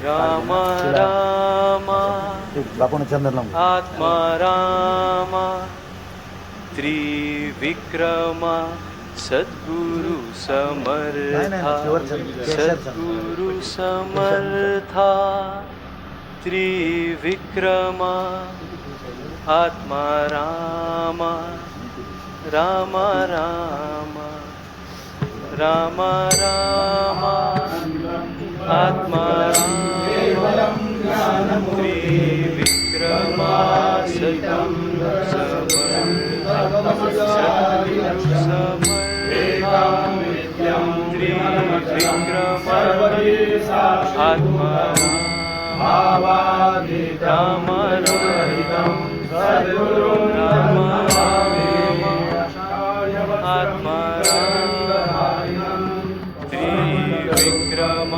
राम राम आत्मा राम त्रिविक्रम सद्गुरु समर्था सद्गुरु समर्था त्रिविक्रम आत्मा राम राम राम राम राम आत्मा राम त्रिविक्रम सद्गुरु समर्था सद्गुरु समर्था त्रिविक्रम आत्मा राम राम सद्गुरु राम आत्मा त्रिविक्रम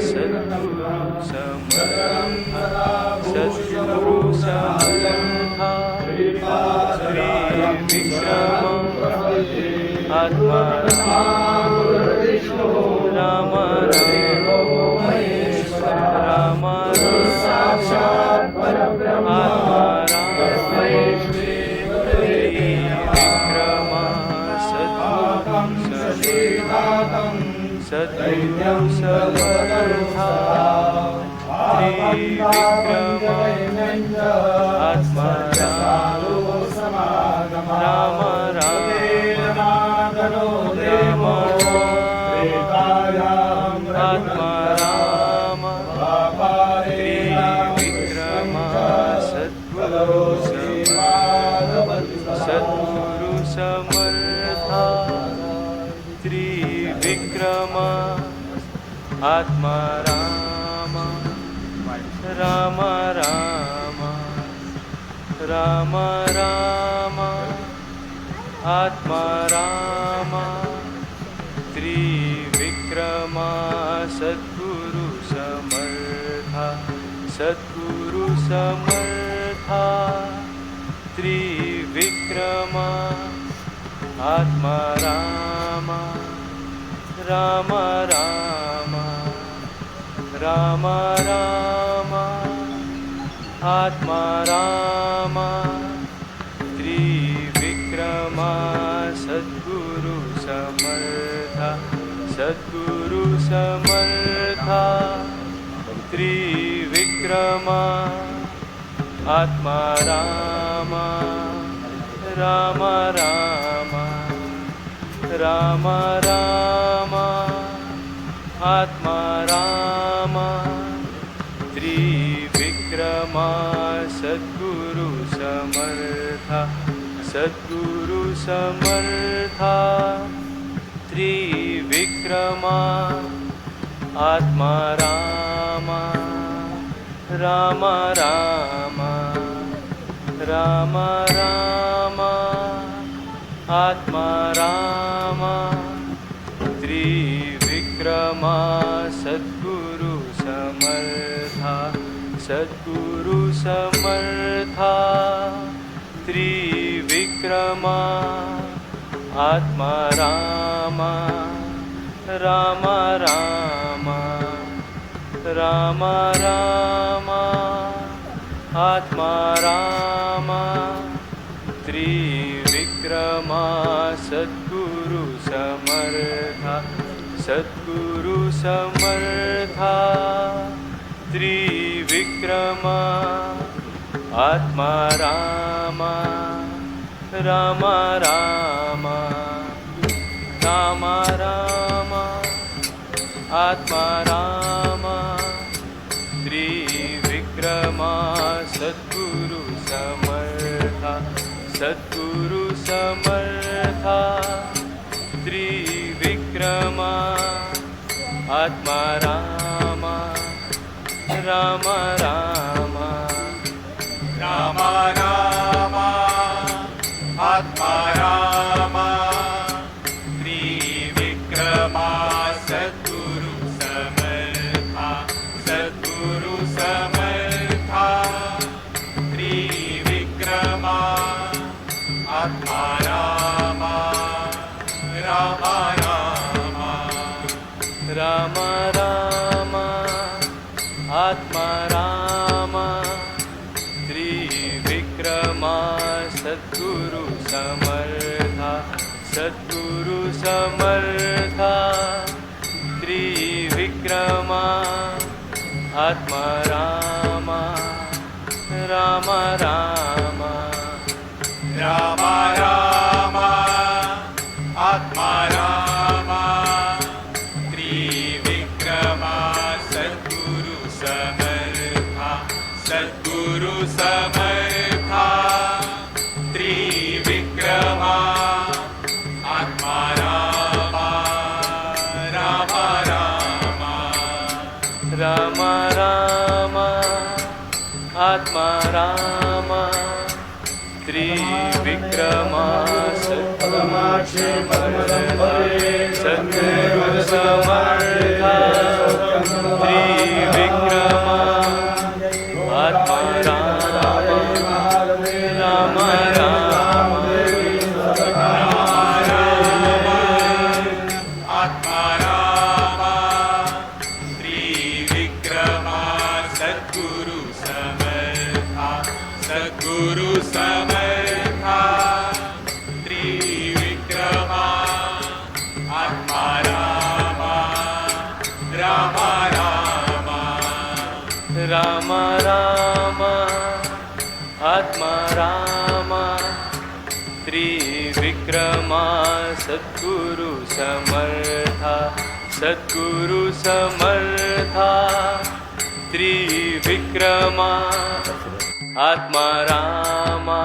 सद्गुरु समर्था सद्गुरु समर्था त्रिविक्रम आत्मा राम राम साक्षात् परब्रह्म त्रिविक्रम सद्गुरु समर्था त्रिविक्रम आत्मा राम आत्मा राम त्रिविक्रम सद्गुरु समर्था त्रिविक्रम आत्मा राम राम राम राम राम आत्मा राम त्रिविक्रम सद्गुरु समर्था सद्गुरु समर्था त्रिविक्रम आत्मा राम राम राम राम राम आत्मा राम त्रिविक्रम सद्गुरु समर्था सद्गुरु समर्था त्रिविक्रम आत्मा राम राम राम राम राम आत्मा राम त्रिविक्रम सद्गुरु समर्था सद्गुरु समर्था त्रिविक्रम आत्मा राम राम राम राम राम आत्मा राम त्रिविक्रम सद्गुरु समर्था सद्गुरु समर्था त्रिविक्रम आत्मा राम राम राम राम राम आत्मा राम त्रिविक्रम सद्गुरु समर्था सद्गुरु समर्था त्रिविक्रम आत्मा राम राम राम राम राम आत्मा राम त्रिविक्रम सद्गुरु समर्था सद्गुरु समर्था त्रिविक्रम आत्मा राम राम राम राम राम आत्मा राम त्रिविक्रम सद्गुरु समर्था सद्गुरु समर्था त्रिविक्रम आत्मा राम राम राम राम राम त्रिविक्रमा आत्मा रामा रामा रामा रामा रामा आत्मा रामा त्रिविक्रमा सद्गुरु समर्था सद्गुरु समर्था त्रिविक्रमा आत्मा रामा रामा रामा रामा रामा आत्मा रामा त्रिविक्रमा सद्गुरु समर्था त्रिविक्रमा आत्मा रामा रामा रामा आत्मा रामा त्रिविक्रमा सद्गुरु समर्था सद्गुरु समर्था त्रिविक्रमा आत्मा रामा रामा रामा रामा रामा आत्मा रामा त्रिविक्रमा सद्गुरु समर्था सद्गुरु समर्था त्रिविक्रमा आत्मा रामा